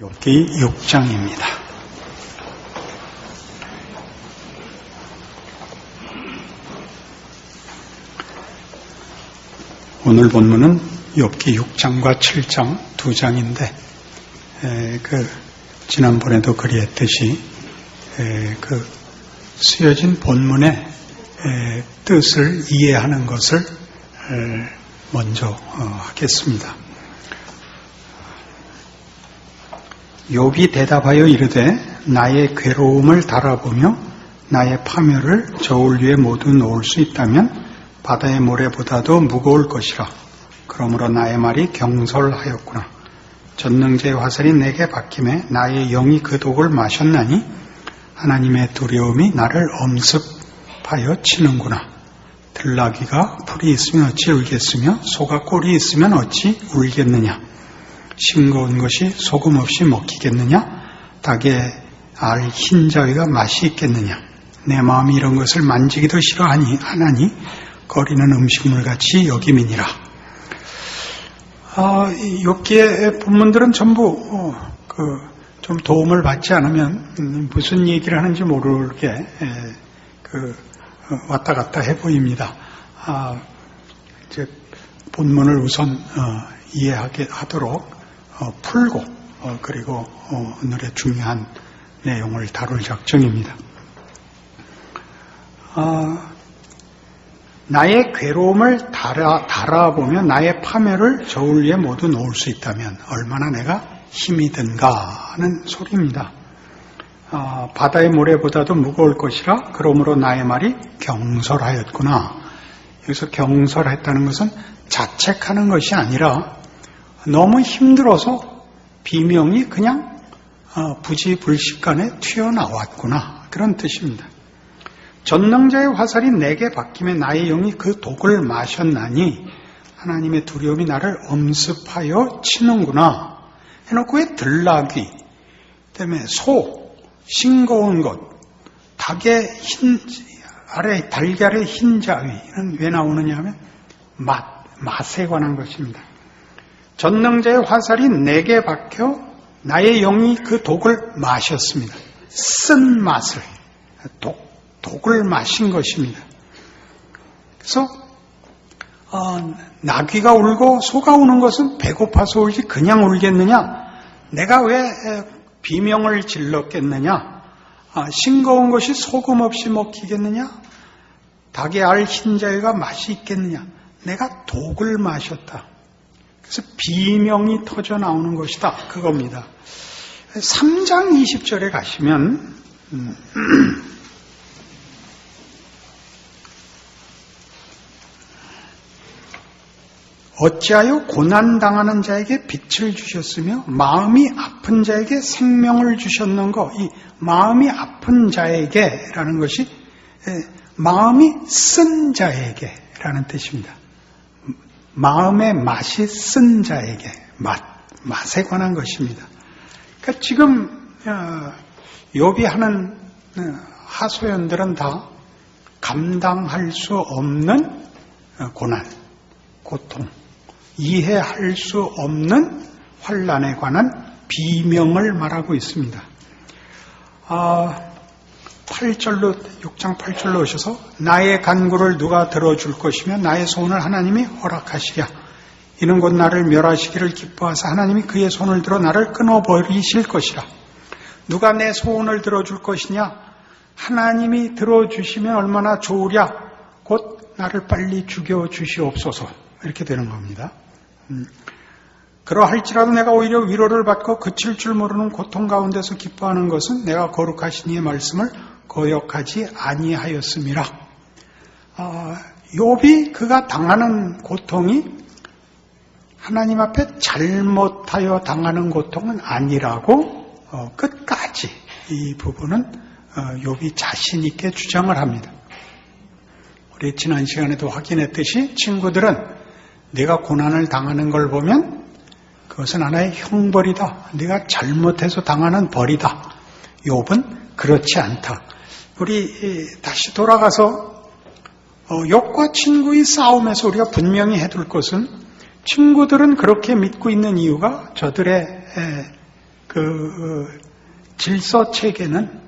욥기 6장입니다. 오늘 본문은 욥기 6장과 7장 두 장인데, 지난번에도 그리했듯이 쓰여진 본문의 뜻을 이해하는 것을 먼저 하겠습니다. 욥이 대답하여 이르되 나의 괴로움을 달아보며 나의 파멸을 저울 위에 모두 놓을 수 있다면 바다의 모래보다도 무거울 것이라. 그러므로 나의 말이 경솔하였구나. 전능자의 화살이 내게 박힘에 나의 영이 그 독을 마셨나니 하나님의 두려움이 나를 엄습하여 치는구나. 들나귀가 풀이 있으면 어찌 울겠으며 소가 꼴이 있으면 어찌 울겠느냐. 싱거운 것이 소금 없이 먹히겠느냐? 닭의 알 흰자위가 맛이 있겠느냐? 내 마음이 이런 것을 만지기도 싫어하니 거리는 음식물같이 여김이니라. 욥기의 본문들은 전부 좀 도움을 받지 않으면 무슨 얘기를 하는지 모르게 왔다 갔다 해 보입니다. 이제 본문을 우선 이해하게 하도록 풀고 그리고 오늘의 중요한 내용을 다룰 작정입니다. 나의 괴로움을 달아보면 나의 파멸을 저울 위에 모두 놓을 수 있다면 얼마나 내가 힘이 든가 하는 소리입니다. 바다의 모래보다도 무거울 것이라. 그러므로 나의 말이 경솔하였구나. 여기서 경솔했다는 것은 자책하는 것이 아니라 너무 힘들어서 비명이 그냥 부지불식간에 튀어나왔구나, 그런 뜻입니다. 전능자의 화살이 내게 박힘에 나의 영이 그 독을 마셨나니 하나님의 두려움이 나를 엄습하여 치는구나 해놓고 왜 들나귀, 그다음에 소, 싱거운 것, 닭의 달걀의 흰자위는 왜 나오느냐 하면 맛에 관한 것입니다. 전능자의 화살이 내게 박혀 나의 영이 그 독을 마셨습니다. 쓴 맛을, 독을 마신 것입니다. 그래서 나귀가 울고 소가 우는 것은 배고파서 울지 그냥 울겠느냐? 내가 왜 비명을 질렀겠느냐? 싱거운 것이 소금 없이 먹히겠느냐? 닭의 알 흰자위가 맛이 있겠느냐? 내가 독을 마셨다. 그래서 비명이 터져 나오는 것이다, 그겁니다. 3장 20절에 가시면 어찌하여 고난당하는 자에게 빛을 주셨으며 마음이 아픈 자에게 생명을 주셨는고, 이 마음이 아픈 자에게라는 것이 마음이 쓴 자에게라는 뜻입니다. 마음의 맛이 쓴 자에게 맛에 관한 것입니다. 그러니까 지금 욥이 하는 하소연들은 다 감당할 수 없는 고난, 고통, 이해할 수 없는 환난에 관한 비명을 말하고 있습니다. 6장 8절로 오셔서 나의 간구를 누가 들어줄 것이며 나의 소원을 하나님이 허락하시랴. 이는 곧 나를 멸하시기를 기뻐하사 하나님이 그의 손을 들어 나를 끊어버리실 것이라. 누가 내 소원을 들어줄 것이냐? 하나님이 들어주시면 얼마나 좋으랴. 곧 나를 빨리 죽여주시옵소서. 이렇게 되는 겁니다. 그러할지라도 내가 오히려 위로를 받고 그칠 줄 모르는 고통 가운데서 기뻐하는 것은 내가 거룩하신 이의 말씀을 거역하지 아니하였음이라. 욥이 그가 당하는 고통이 하나님 앞에 잘못하여 당하는 고통은 아니라고 끝까지 이 부분은 욥이 자신 있게 주장을 합니다. 우리 지난 시간에도 확인했듯이 친구들은 네가 고난을 당하는 걸 보면 그것은 하나의 형벌이다. 네가 잘못해서 당하는 벌이다. 욥은 그렇지 않다. 우리 다시 돌아가서 욥과 친구의 싸움에서 우리가 분명히 해둘 것은 친구들은 그렇게 믿고 있는 이유가 저들의 질서 체계는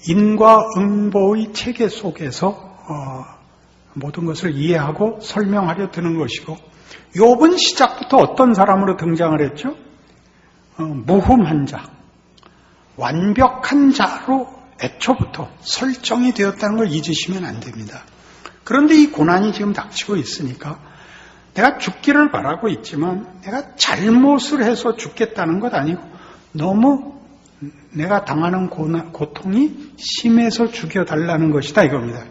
인과응보의 체계 속에서 모든 것을 이해하고 설명하려 드는 것이고, 욥은 시작부터 어떤 사람으로 등장을 했죠? 무흠한 자, 완벽한 자로 애초부터 설정이 되었다는 걸 잊으시면 안 됩니다. 그런데 이 고난이 지금 닥치고 있으니까 내가 죽기를 바라고 있지만 내가 잘못을 해서 죽겠다는 것 아니고 너무 내가 당하는 고통이 심해서 죽여달라는 것이다 이겁니다.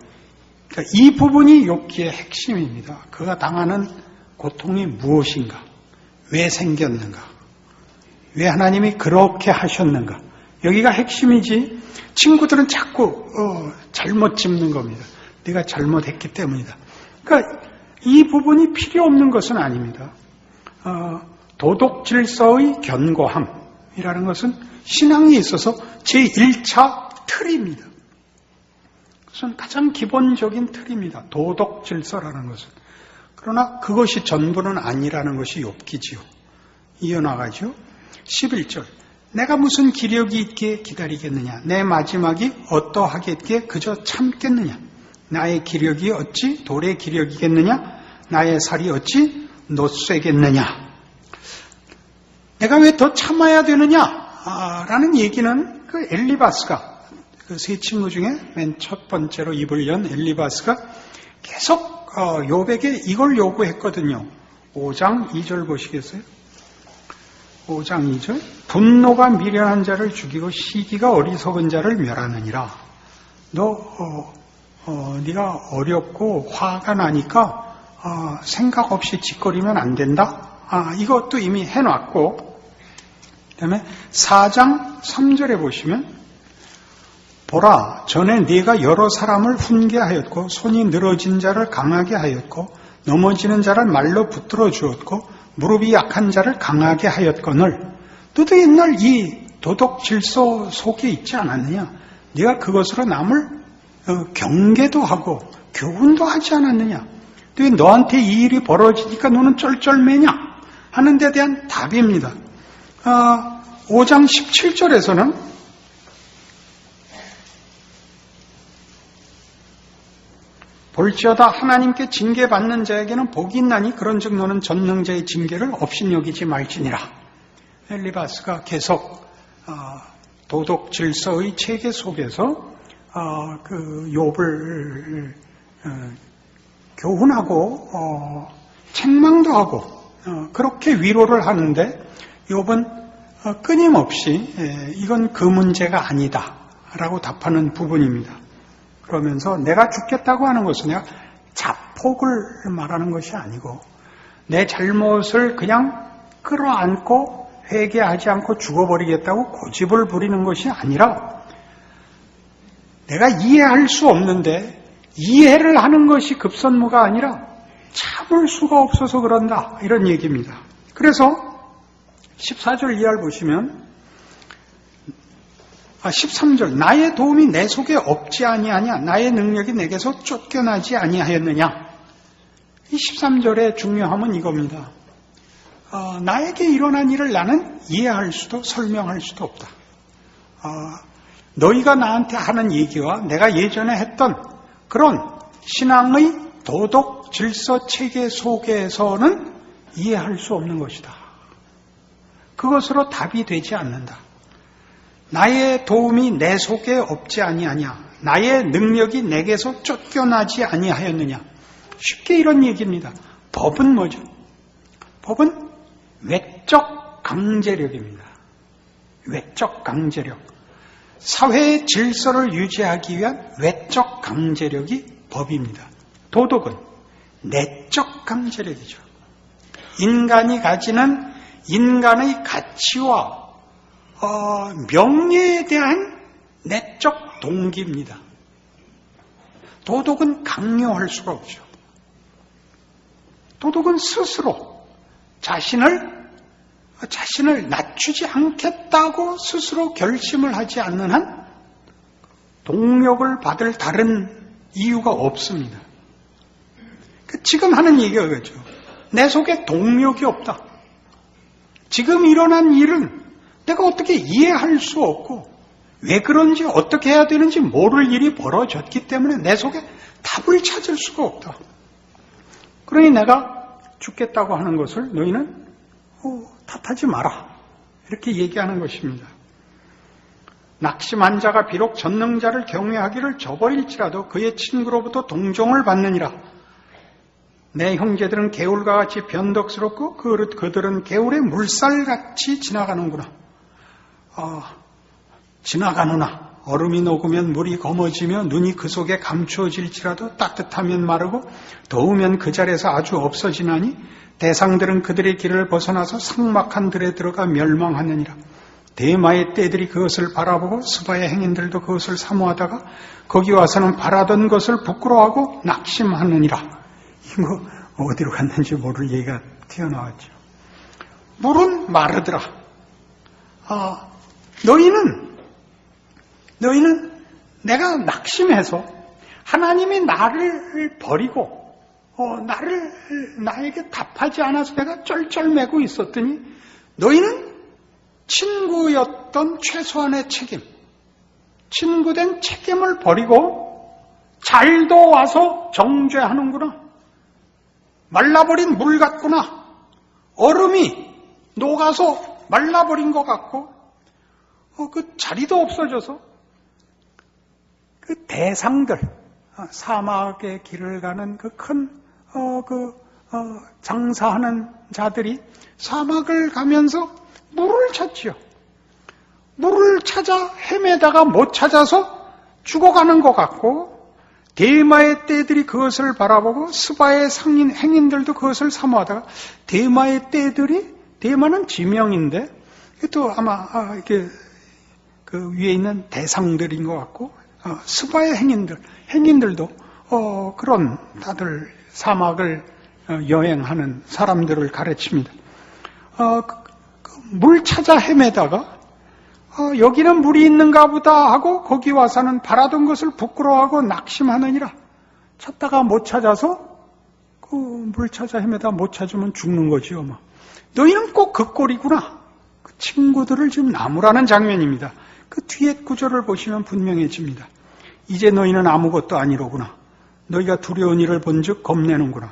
그러니까 이 부분이 욥기의 핵심입니다. 그가 당하는 고통이 무엇인가? 왜 생겼는가? 왜 하나님이 그렇게 하셨는가? 여기가 핵심이지 친구들은 자꾸 잘못 짚는 겁니다. 네가 잘못했기 때문이다. 그러니까 이 부분이 필요 없는 것은 아닙니다. 도덕 질서의 견고함이라는 것은 신앙에 있어서 제1차 틀입니다. 그것은 가장 기본적인 틀입니다. 도덕 질서라는 것은. 그러나 그것이 전부는 아니라는 것이 욥기지요. 이어나가죠. 11절. 내가 무슨 기력이 있기에 기다리겠느냐? 내 마지막이 어떠하겠기에 그저 참겠느냐? 나의 기력이 어찌 돌의 기력이겠느냐? 나의 살이 어찌 노쇠겠느냐? 내가 왜 더 참아야 되느냐? 라는 얘기는 그 엘리바스가 그 세 친구 중에 맨 첫 번째로 입을 연 엘리바스가 계속 욥에게 이걸 요구했거든요. 5장 2절 보시겠어요? 5장 2절. 분노가 미련한 자를 죽이고 시기가 어리석은 자를 멸하느니라. 네가 어렵고 화가 나니까 생각 없이 짓거리면 안 된다. 이것도 이미 해놨고, 그다음에 4장 3절에 보시면 보라, 전에 네가 여러 사람을 훈계하였고 손이 늘어진 자를 강하게 하였고 넘어지는 자를 말로 붙들어 주었고 무릎이 약한 자를 강하게 하였거늘 너도 옛날 이 도덕 질서 속에 있지 않았느냐? 네가 그것으로 남을 경계도 하고 교훈도 하지 않았느냐? 왜 너한테 이 일이 벌어지니까 너는 쩔쩔매냐? 하는 데 대한 답입니다. 5장 17절에서는 볼지어다 하나님께 징계받는 자에게는 복이 있나니 그런즉 너는 전능자의 징계를 업신여기지 말지니라. 엘리바스가 계속 도덕 질서의 체계 속에서 그 욥을 교훈하고 책망도 하고 그렇게 위로를 하는데 욥은 끊임없이 이건 그 문제가 아니다라고 답하는 부분입니다. 그러면서 내가 죽겠다고 하는 것은 내가 자폭을 말하는 것이 아니고 내 잘못을 그냥 끌어안고 회개하지 않고 죽어버리겠다고 고집을 부리는 것이 아니라 내가 이해할 수 없는데 이해를 하는 것이 급선무가 아니라 참을 수가 없어서 그런다 이런 얘기입니다. 그래서 14절 이하를 보시면 13절 나의 도움이 내 속에 없지 아니하냐 나의 능력이 내게서 쫓겨나지 아니하였느냐. 이 13절의 중요함은 이겁니다. 나에게 일어난 일을 나는 이해할 수도 설명할 수도 없다. 너희가 나한테 하는 얘기와 내가 예전에 했던 그런 신앙의 도덕 질서 체계 속에서는 이해할 수 없는 것이다. 그것으로 답이 되지 않는다. 나의 도움이 내 속에 없지 아니하냐. 나의 능력이 내게서 쫓겨나지 아니하였느냐. 쉽게 이런 얘기입니다. 법은 뭐죠? 법은 외적 강제력입니다. 외적 강제력. 사회의 질서를 유지하기 위한 외적 강제력이 법입니다. 도덕은 내적 강제력이죠. 인간이 가지는 인간의 가치와 명예에 대한 내적 동기입니다. 도덕은 강요할 수가 없죠. 도덕은 스스로 자신을 낮추지 않겠다고 스스로 결심을 하지 않는 한 동력을 받을 다른 이유가 없습니다. 지금 하는 얘기가 그렇죠. 내 속에 동력이 없다. 지금 일어난 일은 내가 어떻게 이해할 수 없고 왜 그런지 어떻게 해야 되는지 모를 일이 벌어졌기 때문에 내 속에 답을 찾을 수가 없다. 그러니 내가 죽겠다고 하는 것을 너희는 탓하지 마라. 이렇게 얘기하는 것입니다. 낙심한 자가 비록 전능자를 경외하기를 저버릴지라도 그의 친구로부터 동정을 받느니라. 내 형제들은 개울과 같이 변덕스럽고 그들은 개울의 물살같이 지나가는구나. 지나가느나 얼음이 녹으면 물이 검어지며 눈이 그 속에 감추어질지라도 따뜻하면 마르고 더우면 그 자리에서 아주 없어지나니 대상들은 그들의 길을 벗어나서 삭막한 들에 들어가 멸망하느니라. 대마의 떼들이 그것을 바라보고 스바의 행인들도 그것을 사모하다가 거기 와서는 바라던 것을 부끄러워하고 낙심하느니라. 이거 어디로 갔는지 모를 얘기가 튀어나왔죠. 물은 마르더라. 너희는 내가 낙심해서 하나님이 나를 버리고 나에게 답하지 않아서 내가 쩔쩔매고 있었더니 너희는 친구였던 최소한의 책임, 친구된 책임을 버리고 잘도 와서 정죄하는구나. 말라버린 물 같구나. 얼음이 녹아서 말라버린 것 같고 그 자리도 없어져서 그 대상들, 사막의 길을 가는 그 큰 장사하는 자들이 사막을 가면서 물을 찾지요. 물을 찾아 헤매다가 못 찾아서 죽어가는 것 같고 대마의 떼들이 그것을 바라보고 스바의 행인들도 그것을 사모하다가 대마의 떼들이, 대마는 지명인데 또 아마 이렇게 그 위에 있는 대상들인 것 같고 스바의 행인들도 그런 다들 사막을 여행하는 사람들을 가르칩니다. 물 찾아 헤매다가 여기는 물이 있는가 보다 하고 거기 와서는 바라던 것을 부끄러워하고 낙심하느니라. 찾다가 못 찾아서 그 물 찾아 헤매다 못 찾으면 죽는 거지요. 너희는 꼭 그 꼴이구나. 그 친구들을 지금 나무라는 장면입니다. 그 뒤에 구절을 보시면 분명해집니다. 이제 너희는 아무것도 아니로구나. 너희가 두려운 일을 본즉 겁내는구나.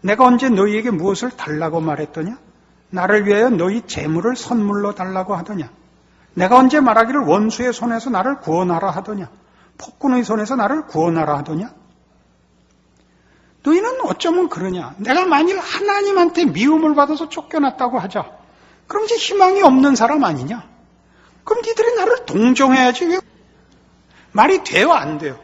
내가 언제 너희에게 무엇을 달라고 말했더냐? 나를 위하여 너희 재물을 선물로 달라고 하더냐? 내가 언제 말하기를 원수의 손에서 나를 구원하라 하더냐? 폭군의 손에서 나를 구원하라 하더냐? 너희는 어쩌면 그러냐? 내가 만일 하나님한테 미움을 받아서 쫓겨났다고 하자. 그럼 이제 희망이 없는 사람 아니냐? 그럼 니들이 나를 동정해야지. 왜? 말이 돼요, 안 돼요?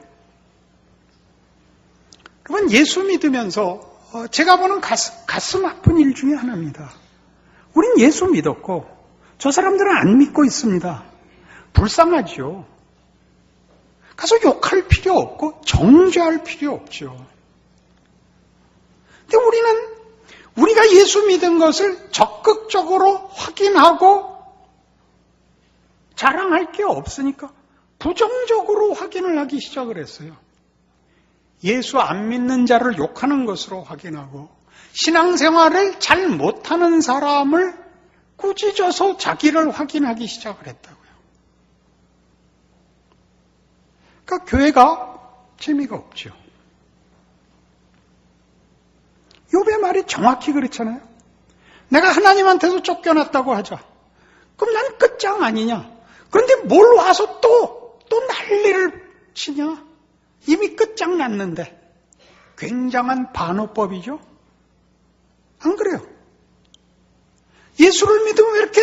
여러분, 예수 믿으면서 제가 보는 가슴 아픈 일 중에 하나입니다. 우린 예수 믿었고 저 사람들은 안 믿고 있습니다. 불쌍하죠. 가서 욕할 필요 없고 정죄할 필요 없죠. 근데 우리가 예수 믿은 것을 적극적으로 확인하고 자랑할 게 없으니까 부정적으로 확인을 하기 시작을 했어요. 예수 안 믿는 자를 욕하는 것으로 확인하고 신앙생활을 잘 못하는 사람을 꾸짖어서 자기를 확인하기 시작을 했다고요. 그러니까 교회가 재미가 없죠. 욥의 말이 정확히 그렇잖아요. 내가 하나님한테서 쫓겨났다고 하자. 그럼 난 끝장 아니냐? 그런데 뭘 와서 또 난리를 치냐? 이미 끝장났는데. 굉장한 반어법이죠. 안 그래요? 예수를 믿으면 왜 이렇게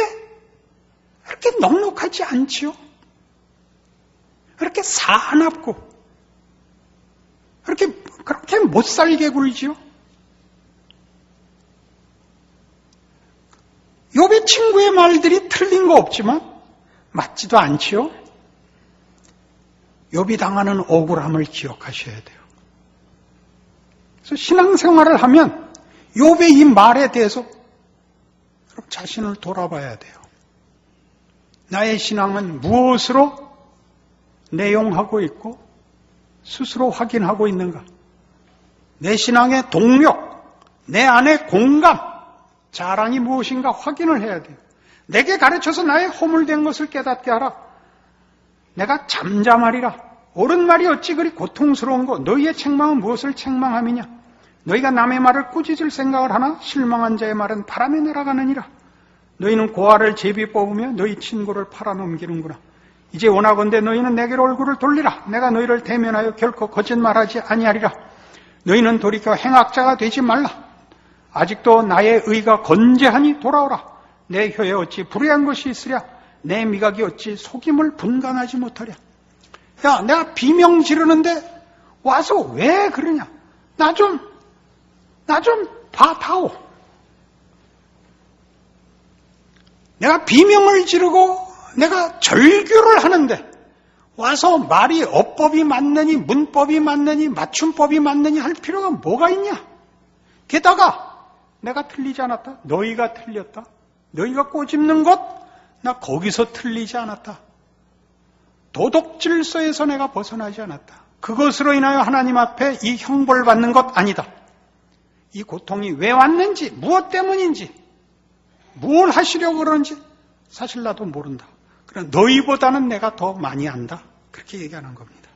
넉넉하지 않지요? 이렇게 사납고 그렇게 못 살게 굴지요? 욥의 친구의 말들이 틀린 거 없지만 맞지도 않지요? 욥이 당하는 억울함을 기억하셔야 돼요. 그래서 신앙생활을 하면 욥의 이 말에 대해서 자신을 돌아봐야 돼요. 나의 신앙은 무엇으로 내용하고 있고 스스로 확인하고 있는가? 내 신앙의 동력, 내 안의 공감, 자랑이 무엇인가 확인을 해야 돼요. 내게 가르쳐서 나의 허물된 것을 깨닫게 하라. 내가 잠잠하리라. 옳은 말이 어찌 그리 고통스러운고 너희의 책망은 무엇을 책망함이냐. 너희가 남의 말을 꾸짖을 생각을 하나 실망한 자의 말은 바람에 날아가느니라. 너희는 고아를 제비 뽑으며 너희 친구를 팔아넘기는구나. 이제 원하건대 너희는 내게로 얼굴을 돌리라. 내가 너희를 대면하여 결코 거짓말하지 아니하리라. 너희는 돌이켜 행악자가 되지 말라. 아직도 나의 의가 건재하니 돌아오라. 내 혀에 어찌 불의한 것이 있으랴. 내 미각이 어찌 속임을 분간하지 못하랴. 야, 내가 비명 지르는데 와서 왜 그러냐. 나 좀 봐다오. 내가 비명을 지르고 내가 절규를 하는데 와서 말이 어법이 맞느니 문법이 맞느니 맞춤법이 맞느니 할 필요가 뭐가 있냐. 게다가 내가 틀리지 않았다. 너희가 틀렸다. 너희가 꼬집는 것 나 거기서 틀리지 않았다. 도덕 질서에서 내가 벗어나지 않았다. 그것으로 인하여 하나님 앞에 이 형벌 받는 것 아니다. 이 고통이 왜 왔는지 무엇 때문인지 뭘 하시려고 그러는지 사실 나도 모른다. 그러나 너희보다는 내가 더 많이 안다. 그렇게 얘기하는 겁니다.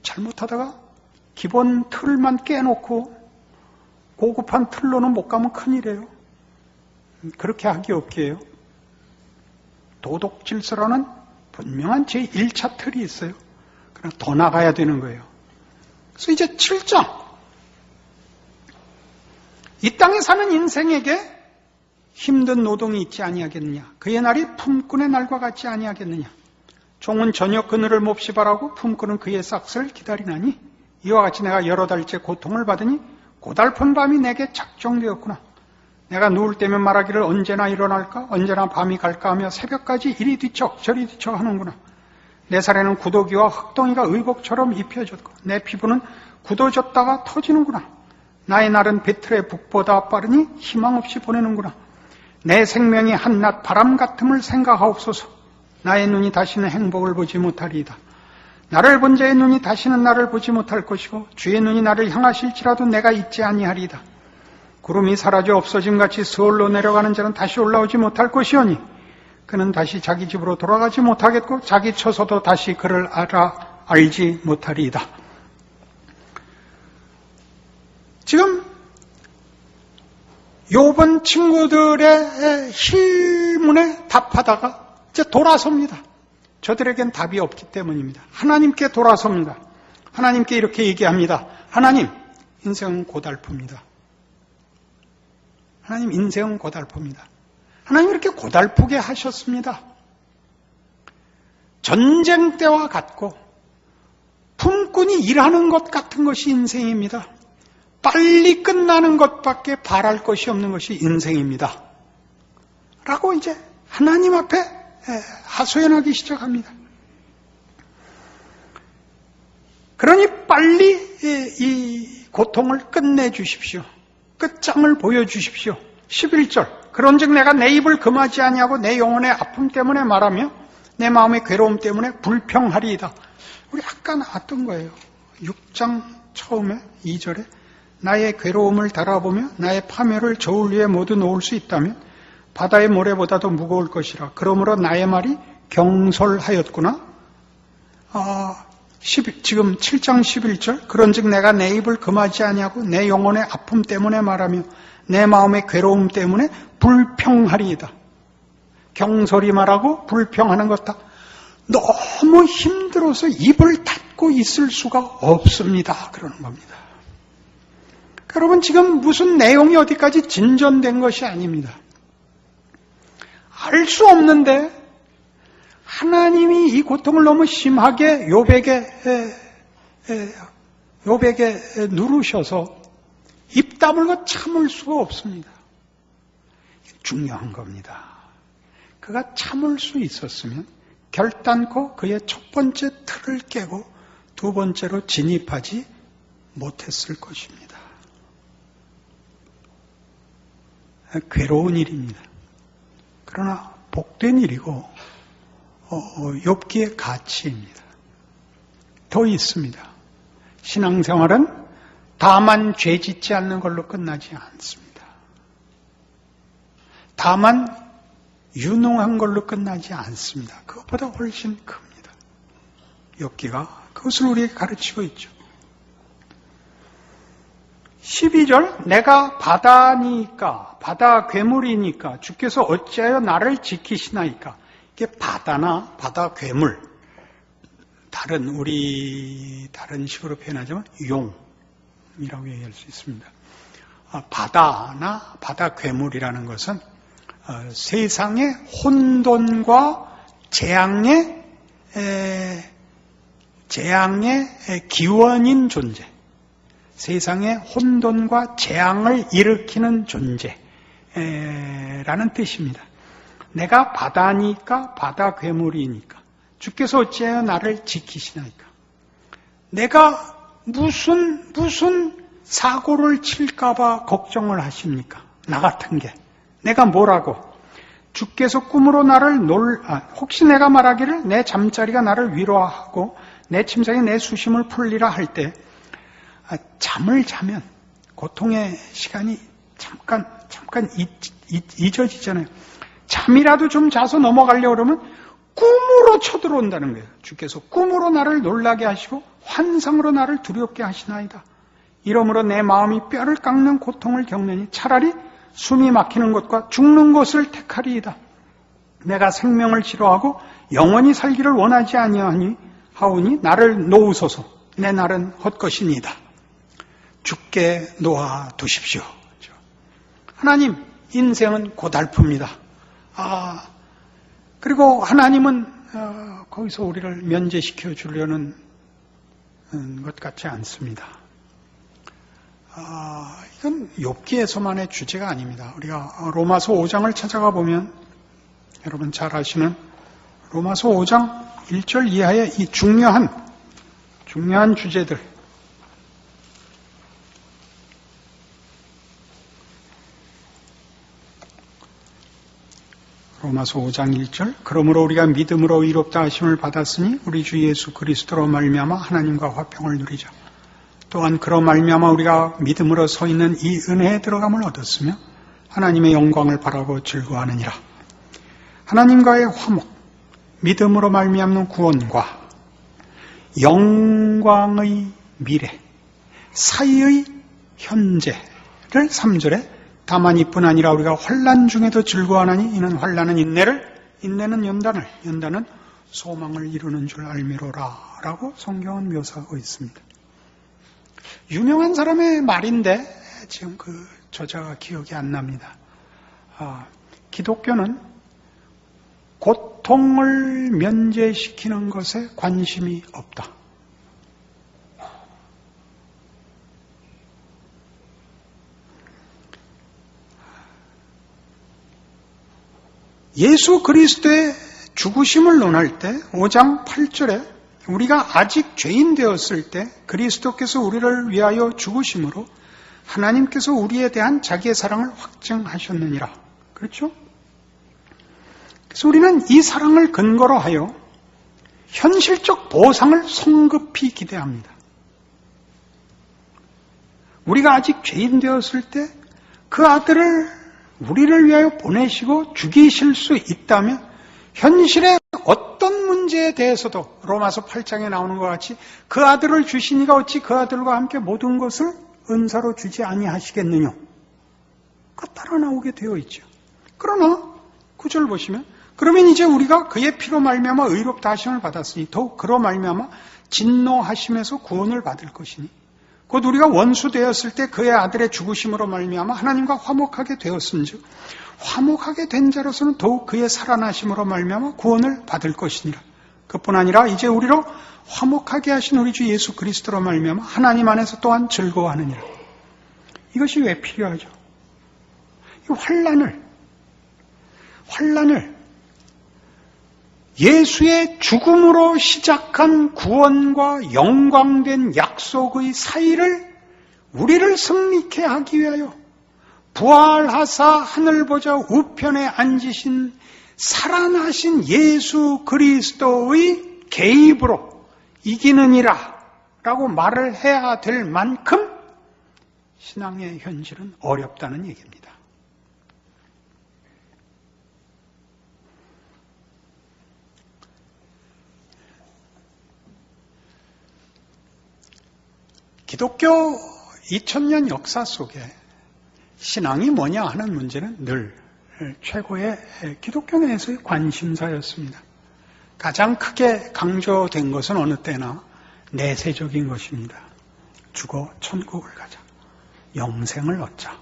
잘못하다가 기본 틀만 깨놓고 고급한 틀로는 못 가면 큰일이에요. 그렇게 하기 없게 해요. 도덕 질서라는 분명한 제1차 틀이 있어요. 그러나 더 나가야 되는 거예요. 그래서 이제 7장. 이 땅에 사는 인생에게 힘든 노동이 있지 아니하겠느냐. 그의 날이 품꾼의 날과 같지 아니하겠느냐. 종은 저녁 그늘을 몹시 바라고 품꾼은 그의 싹을 기다리나니 이와 같이 내가 여러 달째 고통을 받으니 고달픈 밤이 내게 작정되었구나. 내가 누울 때면 말하기를 언제나 일어날까 언제나 밤이 갈까 하며 새벽까지 이리 뒤척 저리 뒤척 하는구나. 내 살에는 구더기와 흙덩이가 의복처럼 입혀졌고 내 피부는 굳어졌다가 터지는구나. 나의 날은 배틀의 북보다 빠르니 희망 없이 보내는구나. 내 생명이 한낮 바람 같음을 생각하옵소서. 나의 눈이 다시는 행복을 보지 못하리이다. 나를 본 자의 눈이 다시는 나를 보지 못할 것이고 주의 눈이 나를 향하실지라도 내가 잊지 아니하리이다. 구름이 사라져 없어짐같이 서울로 내려가는 자는 다시 올라오지 못할 것이오니 그는 다시 자기 집으로 돌아가지 못하겠고 자기 처소도 다시 그를 알지 못하리이다. 지금 욥은 친구들의 실문에 답하다가 이제 돌아섭니다. 저들에겐 답이 없기 때문입니다. 하나님께 돌아섭니다. 하나님께 이렇게 얘기합니다. 하나님, 인생은 고달픕니다. 하나님, 인생은 고달픕니다. 하나님 이렇게 고달프게 하셨습니다. 전쟁 때와 같고 품꾼이 일하는 것 같은 것이 인생입니다. 빨리 끝나는 것밖에 바랄 것이 없는 것이 인생입니다. 라고 이제 하나님 앞에 하소연하기 시작합니다. 그러니 빨리 이 고통을 끝내주십시오. 끝장을 보여주십시오. 11절 그런즉 내가 내 입을 금하지 아니하고 내 영혼의 아픔 때문에 말하며 내 마음의 괴로움 때문에 불평하리이다. 우리 아까 나왔던 거예요. 6장 처음에 2절에 나의 괴로움을 달아보며 나의 파멸을 저울 위에 모두 놓을 수 있다면 바다의 모래보다도 무거울 것이라. 그러므로 나의 말이 경솔하였구나. 지금 7장 11절 그런즉 내가 내 입을 금하지 아니하고 내 영혼의 아픔 때문에 말하며 내 마음의 괴로움 때문에 불평하리이다. 경솔히 말하고 불평하는 것 다 너무 힘들어서 입을 닫고 있을 수가 없습니다. 그러는 겁니다. 여러분 지금 무슨 내용이 어디까지 진전된 것이 아닙니다. 알 수 없는데 하나님이 이 고통을 너무 심하게 욥에게 누르셔서 입 다물고 참을 수가 없습니다. 중요한 겁니다. 그가 참을 수 있었으면 결단코 그의 첫 번째 틀을 깨고 두 번째로 진입하지 못했을 것입니다. 괴로운 일입니다. 그러나 복된 일이고 욥기의 가치입니다. 더 있습니다. 신앙생활은 다만 죄 짓지 않는 걸로 끝나지 않습니다. 다만 유능한 걸로 끝나지 않습니다. 그것보다 훨씬 큽니다. 욥기가 그것을 우리에게 가르치고 있죠. 12절, 내가 바다니까, 바다 괴물이니까 주께서 어찌하여 나를 지키시나이까. 이게 바다나 바다 괴물, 다른 식으로 표현하자면 용이라고 얘기할 수 있습니다. 바다나 바다 괴물이라는 것은 세상의 혼돈과 재앙의 기원인 존재, 세상의 혼돈과 재앙을 일으키는 존재라는 뜻입니다. 내가 바다니까, 바다 괴물이니까 주께서 어찌하여 나를 지키시나이까. 내가 무슨 사고를 칠까봐 걱정을 하십니까? 나 같은 게. 내가 뭐라고? 주께서 꿈으로 나를 혹시 내가 말하기를 내 잠자리가 나를 위로하고 내 침상에 내 수심을 풀리라 할 때 잠을 자면 고통의 시간이 잠깐 잊어지잖아요. 잠이라도 좀 자서 넘어가려고 그러면 꿈으로 쳐들어온다는 거예요. 주께서 꿈으로 나를 놀라게 하시고 환상으로 나를 두렵게 하시나이다. 이러므로 내 마음이 뼈를 깎는 고통을 겪느니 차라리 숨이 막히는 것과 죽는 것을 택하리이다. 내가 생명을 싫어하고 영원히 살기를 원하지 아니하니 하오니 나를 놓으소서. 내 날은 헛것이니이다. 죽게 놓아두십시오. 하나님, 인생은 고달픕니다. 그리고 하나님은 거기서 우리를 면제시켜 주려는 것 같지 않습니다. 이건 욥기에서만의 주제가 아닙니다. 우리가 로마서 5장을 찾아가 보면 여러분 잘 아시는 로마서 5장 1절 이하의 이 중요한 주제들, 로마서 5장 1절, 그러므로 우리가 믿음으로 의롭다 하심을 받았으니 우리 주 예수 그리스도로 말미암아 하나님과 화평을 누리자. 또한 그로 말미암아 우리가 믿음으로 서 있는 이 은혜에 들어감을 얻었으며 하나님의 영광을 바라고 즐거워하느니라. 하나님과의 화목, 믿음으로 말미암는 구원과 영광의 미래 사이의 현재를 3절에 다만 이뿐 아니라 우리가 환난 중에도 즐거워하나니 이는 환난은 인내는 연단은 소망을 이루는 줄 알미로라 라고 성경은 묘사하고 있습니다. 유명한 사람의 말인데 지금 그 저자가 기억이 안 납니다. 기독교는 고통을 면제시키는 것에 관심이 없다. 예수 그리스도의 죽으심을 논할 때 5장 8절에 우리가 아직 죄인 되었을 때 그리스도께서 우리를 위하여 죽으심으로 하나님께서 우리에 대한 자기의 사랑을 확증하셨느니라. 그렇죠? 그래서 우리는 이 사랑을 근거로 하여 현실적 보상을 성급히 기대합니다. 우리가 아직 죄인 되었을 때 그 아들을 우리를 위하여 보내시고 죽이실 수 있다면 현실의 어떤 문제에 대해서도 로마서 8장에 나오는 것 같이 그 아들을 주시니가 어찌 그 아들과 함께 모든 것을 은사로 주지 아니하시겠느냐. 그 따라 나오게 되어 있죠. 그러나 9절 보시면 그러면 이제 우리가 그의 피로 말미암아 의롭다 하심을 받았으니 더욱 그로 말미암아 진노하심에서 구원을 받을 것이니 곧 우리가 원수 되었을 때 그의 아들의 죽으심으로 말미암아 하나님과 화목하게 되었은즉 화목하게 된 자로서는 더욱 그의 살아나심으로 말미암아 구원을 받을 것이니라. 그뿐 아니라 이제 우리로 화목하게 하신 우리 주 예수 그리스도로 말미암아 하나님 안에서 또한 즐거워하느니라. 이것이 왜 필요하죠? 이 환난을 예수의 죽음으로 시작한 구원과 영광된 약속의 사이를 우리를 승리케 하기 위하여 부활하사 하늘 보좌 우편에 앉으신 살아나신 예수 그리스도의 개입으로 이기느니라 라고 말을 해야 될 만큼 신앙의 현실은 어렵다는 얘기입니다. 기독교 2000년 역사 속에 신앙이 뭐냐 하는 문제는 늘 최고의 기독교 내에서의 관심사였습니다. 가장 크게 강조된 것은 어느 때나 내세적인 것입니다. 죽어 천국을 가자. 영생을 얻자.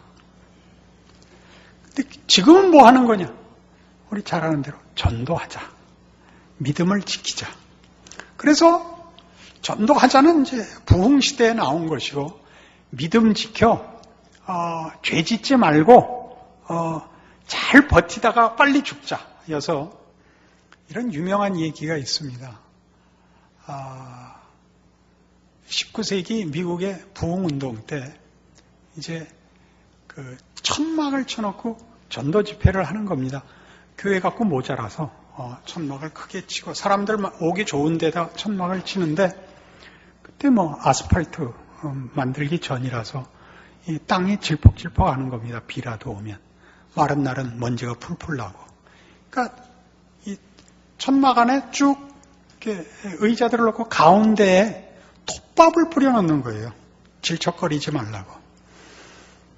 근데 지금은 뭐 하는 거냐? 우리 잘 아는 대로 전도하자. 믿음을 지키자. 그래서 전도하자는 이제 부흥시대에 나온 것이고, 믿음 지켜, 죄 짓지 말고, 잘 버티다가 빨리 죽자. 여서 이런 유명한 얘기가 있습니다. 19세기 미국의 부흥운동 때 이제 그 천막을 쳐놓고 전도 집회를 하는 겁니다. 교회 갖고 모자라서 천막을 크게 치고 사람들 오기 좋은 데다 천막을 치는데 그때 뭐 아스팔트 만들기 전이라서 이 땅이 질퍽질퍽하는 겁니다. 비라도 오면 마른 날은 먼지가 풀풀 나고. 그러니까 이 천막 안에 쭉 이렇게 의자들을 놓고 가운데에 톱밥을 뿌려놓는 거예요. 질척거리지 말라고.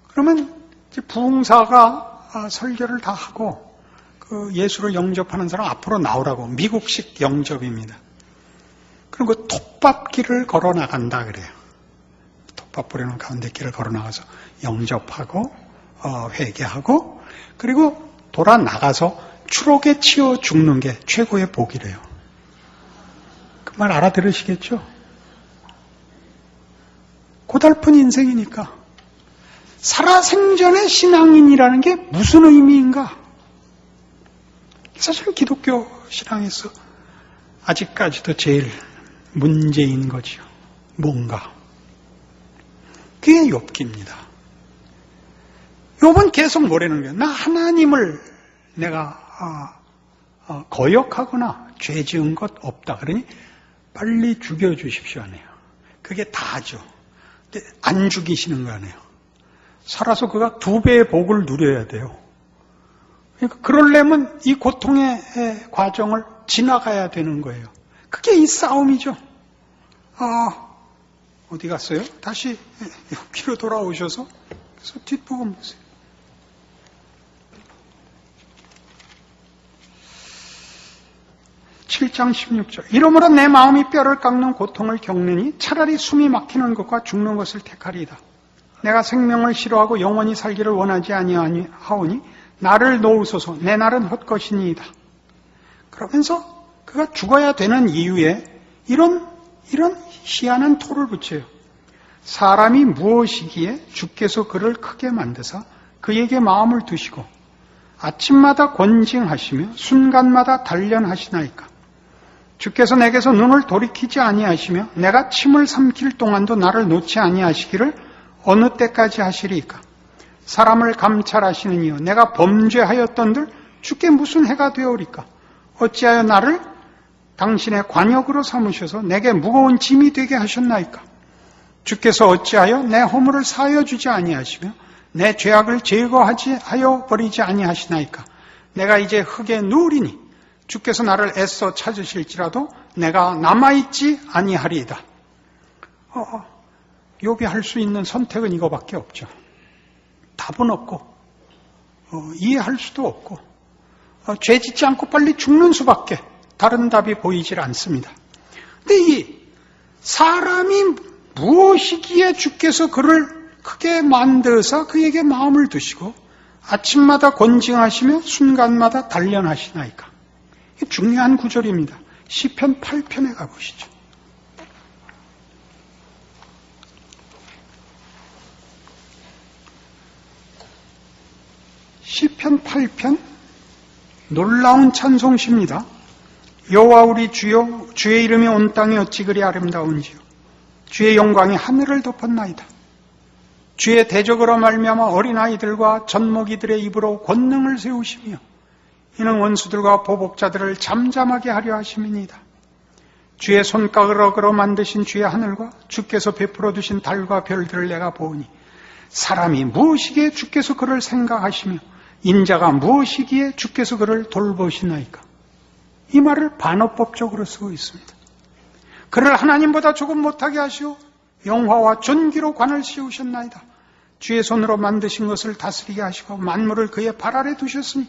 그러면 이제 부흥사가 설교를 다 하고 그 예수를 영접하는 사람 앞으로 나오라고. 미국식 영접입니다. 그리고 그 톱밥길을 걸어 나간다 그래요. 톱밥 뿌려놓은 가운데 길을 걸어 나가서 영접하고 회개하고 그리고 돌아 나가서 추록에 치여 죽는 게 최고의 복이래요. 그 말 알아들으시겠죠? 고달픈 인생이니까 살아생전의 신앙인이라는 게 무슨 의미인가? 사실 기독교 신앙에서 아직까지도 제일 문제인 거지요. 뭔가. 그게 욥기입니다. 욥은 계속 뭐라는 거예요? 나 하나님을 내가 거역하거나 죄 지은 것 없다. 그러니 빨리 죽여주십시오 하네요. 그게 다죠. 근데 안 죽이시는 거 아니에요. 살아서 그가 2배의 복을 누려야 돼요. 그러니까 그러려면 이 고통의 과정을 지나가야 되는 거예요. 그게 이 싸움이죠. 어디 갔어요? 다시 욥기로 돌아오셔서 그래서 뒷부분 보세요. 7장 16절. 이러므로 내 마음이 뼈를 깎는 고통을 겪느니 차라리 숨이 막히는 것과 죽는 것을 택하리이다. 내가 생명을 싫어하고 영원히 살기를 원하지 아니하오니 나를 놓으소서. 내 날은 헛것이니이다. 그러면서 그가 죽어야 되는 이유에 이런 희한한 토를 붙여요. 사람이 무엇이기에 주께서 그를 크게 만드사 그에게 마음을 두시고 아침마다 권징하시며 순간마다 단련하시나이까. 주께서 내게서 눈을 돌이키지 아니하시며 내가 침을 삼킬 동안도 나를 놓지 아니하시기를 어느 때까지 하시리이까. 사람을 감찰하시는 이여 내가 범죄하였던들 주께 무슨 해가 되오리까. 어찌하여 나를 당신의 관역으로 삼으셔서 내게 무거운 짐이 되게 하셨나이까. 주께서 어찌하여 내 허물을 사하여 주지 아니하시며 내 죄악을 제거하여 버리지 아니하시나이까. 내가 이제 흙에 누우리니 주께서 나를 애써 찾으실지라도 내가 남아있지 아니하리이다. 욥이 할 수 있는 선택은 이거밖에 없죠. 답은 없고 이해할 수도 없고 죄 짓지 않고 빨리 죽는 수밖에 다른 답이 보이질 않습니다. 근데 이 사람이 무엇이기에 주께서 그를 크게 만드사 그에게 마음을 두시고 아침마다 권징하시며 순간마다 단련하시나이까. 이게 중요한 구절입니다. 시편 8편에 가보시죠. 시편 8편 놀라운 찬송시입니다. 여호와 우리 주여 주의 이름이 온 땅에 어찌 그리 아름다운지요. 주의 영광이 하늘을 덮었나이다. 주의 대적으로 말미암아 어린아이들과 젖먹이들의 입으로 권능을 세우시며 이는 원수들과 보복자들을 잠잠하게 하려 하심이니이다. 주의 손가락으로 만드신 주의 하늘과 주께서 베풀어 두신 달과 별들을 내가 보으니 사람이 무엇이기에 주께서 그를 생각하시며 인자가 무엇이기에 주께서 그를 돌보시나이까. 이 말을 반어법적으로 쓰고 있습니다. 그를 하나님보다 조금 못하게 하시오. 영화와 존귀로 관을 씌우셨나이다. 주의 손으로 만드신 것을 다스리게 하시고 만물을 그의 발 아래 두셨으니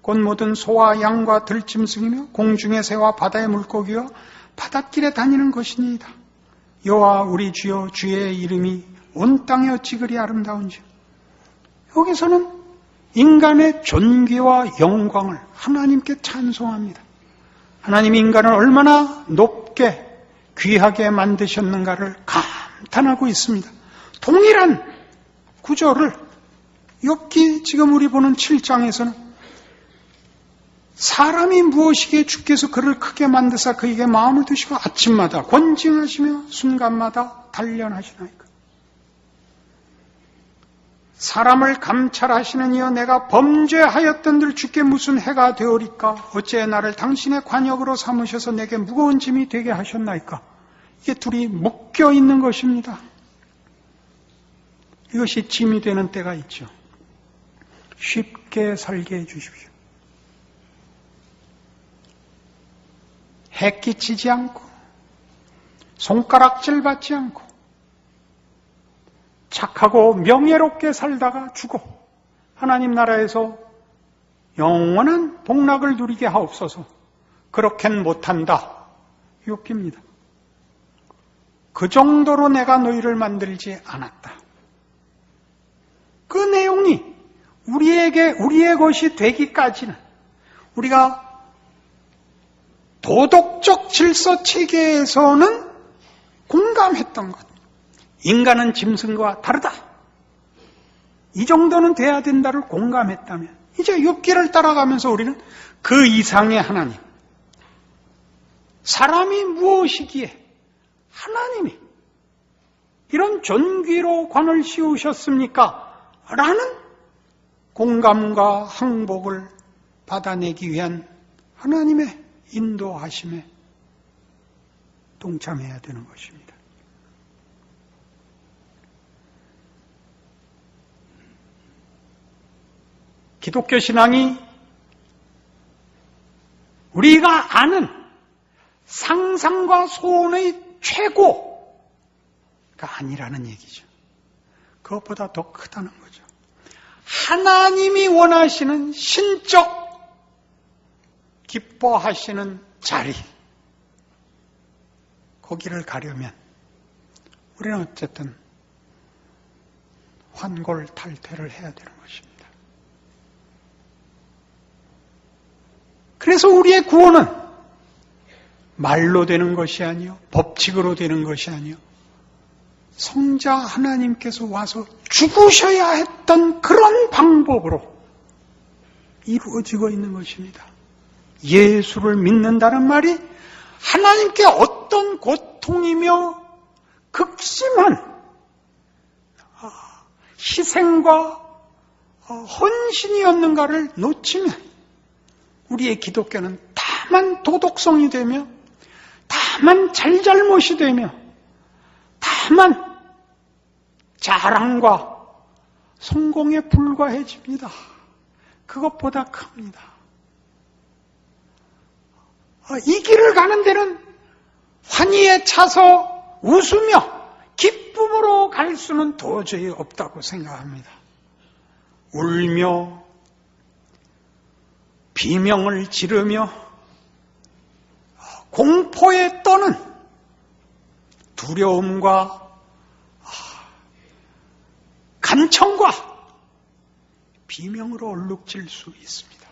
곧 모든 소와 양과 들짐승이며 공중의 새와 바다의 물고기와 바닷길에 다니는 것이니이다. 여호와 우리 주여, 주의 이름이 온 땅에 어찌 그리 아름다운지. 여기서는 인간의 존귀와 영광을 하나님께 찬송합니다. 하나님이 인간을 얼마나 높게 귀하게 만드셨는가를 감탄하고 있습니다. 동일한 구절을 욥기 지금 우리 보는 7장에서는 사람이 무엇이기에 주께서 그를 크게 만드사 그에게 마음을 두시고 아침마다 권징하시며 순간마다 단련하시나이까. 사람을 감찰하시는 이여 내가 범죄하였던들 주께 무슨 해가 되오리까. 어찌 나를 당신의 관역으로 삼으셔서 내게 무거운 짐이 되게 하셨나이까. 이게 둘이 묶여 있는 것입니다. 이것이 짐이 되는 때가 있죠. 쉽게 살게 해주십시오. 해 끼치지 않고 손가락질 받지 않고 착하고 명예롭게 살다가 죽어 하나님 나라에서 영원한 복락을 누리게 하옵소서. 그렇게는 못한다. 욥기입니다. 그 정도로 내가 너희를 만들지 않았다. 그 내용이 우리의 것이 되기까지는 우리가 도덕적 질서 체계에서는 공감했던 것. 인간은 짐승과 다르다. 이 정도는 돼야 된다를 공감했다면 이제 욥기를 따라가면서 우리는 그 이상의 하나님, 사람이 무엇이기에 하나님이 이런 존귀로 관을 씌우셨습니까? 라는 공감과 항복을 받아내기 위한 하나님의 인도하심에 동참해야 되는 것입니다. 기독교 신앙이 우리가 아는 상상과 소원의 최고가 아니라는 얘기죠. 그것보다 더 크다는 거죠. 하나님이 원하시는 신적 기뻐하시는 자리, 거기를 가려면 우리는 어쨌든 환골탈퇴를 해야 되는 것입니다. 그래서 우리의 구원은 말로 되는 것이 아니요, 법칙으로 되는 것이 아니요, 성자 하나님께서 와서 죽으셔야 했던 그런 방법으로 이루어지고 있는 것입니다. 예수를 믿는다는 말이 하나님께 어떤 고통이며 극심한 희생과 헌신이었는가를 놓치면 우리의 기독교는 다만 도덕성이 되며 다만 잘잘못이 되며 다만 자랑과 성공에 불과해집니다. 그것보다 큽니다. 이 길을 가는 데는 환희에 차서 웃으며 기쁨으로 갈 수는 도저히 없다고 생각합니다. 울며 비명을 지르며 공포에 떠는 두려움과 간청과 비명으로 얼룩질 수 있습니다.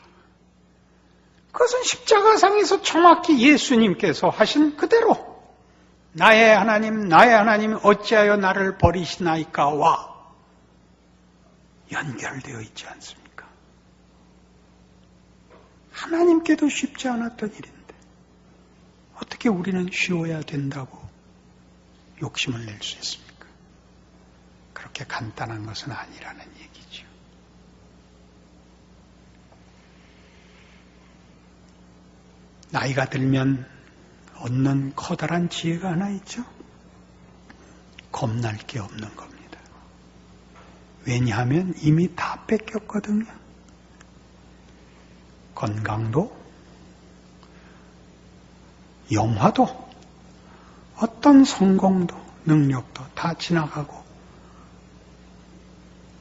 그것은 십자가상에서 정확히 예수님께서 하신 그대로 나의 하나님 어찌하여 나를 버리시나이까와 연결되어 있지 않습니까? 하나님께도 쉽지 않았던 일인데 어떻게 우리는 쉬워야 된다고 욕심을 낼 수 있습니까? 그렇게 간단한 것은 아니라는 얘기죠. 나이가 들면 얻는 커다란 지혜가 하나 있죠. 겁날 게 없는 겁니다. 왜냐하면 이미 다 뺏겼거든요. 건강도, 영화도, 어떤 성공도, 능력도 다 지나가고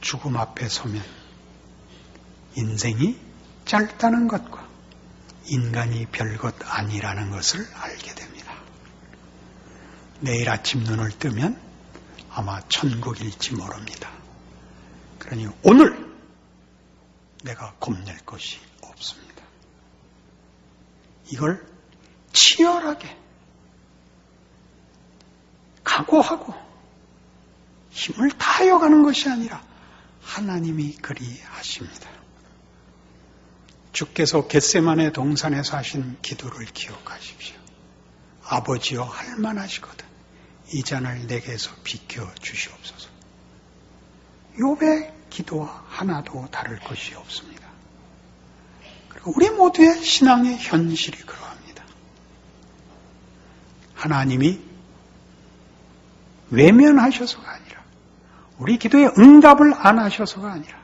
죽음 앞에 서면 인생이 짧다는 것과 인간이 별것 아니라는 것을 알게 됩니다. 내일 아침 눈을 뜨면 아마 천국일지 모릅니다. 그러니 오늘 내가 겁낼 것이 없습니다. 이걸 치열하게 각오하고 힘을 다하여 가는 것이 아니라 하나님이 그리하십니다. 주께서 겟세마네 동산에서 하신 기도를 기억하십시오. 아버지여 할만하시거든 이 잔을 내게서 비켜 주시옵소서. 욥의 기도와 하나도 다를 것이 없습니다. 그리고 우리 모두의 신앙의 현실이 그러합니다. 하나님이 외면하셔서가 아니라 우리 기도에 응답을 안 하셔서가 아니라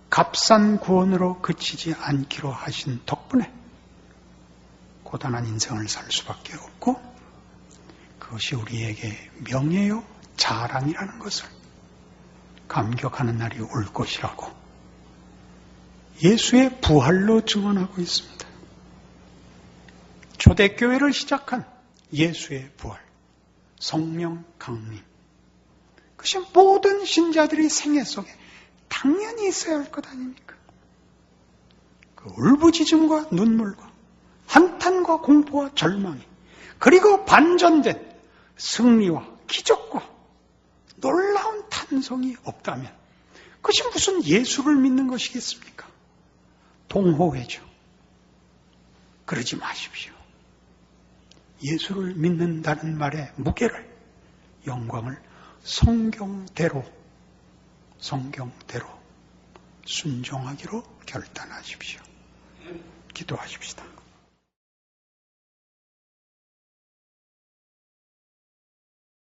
값싼 구원으로 그치지 않기로 하신 덕분에 고단한 인생을 살 수밖에 없고 그것이 우리에게 명예요 자랑이라는 것을 감격하는 날이 올 것이라고 예수의 부활로 증언하고 있습니다. 초대교회를 시작한 예수의 부활, 성령 강림, 그것이 모든 신자들이 생애 속에 당연히 있어야 할 것 아닙니까? 그 울부짖음과 눈물과 한탄과 공포와 절망이 그리고 반전된 승리와 기적과 놀라운 탄성이 없다면 그것이 무슨 예수를 믿는 것이겠습니까? 동호회죠. 그러지 마십시오. 예수를 믿는다는 말의 무게를, 영광을 성경대로 순종하기로 결단하십시오. 기도하십시다.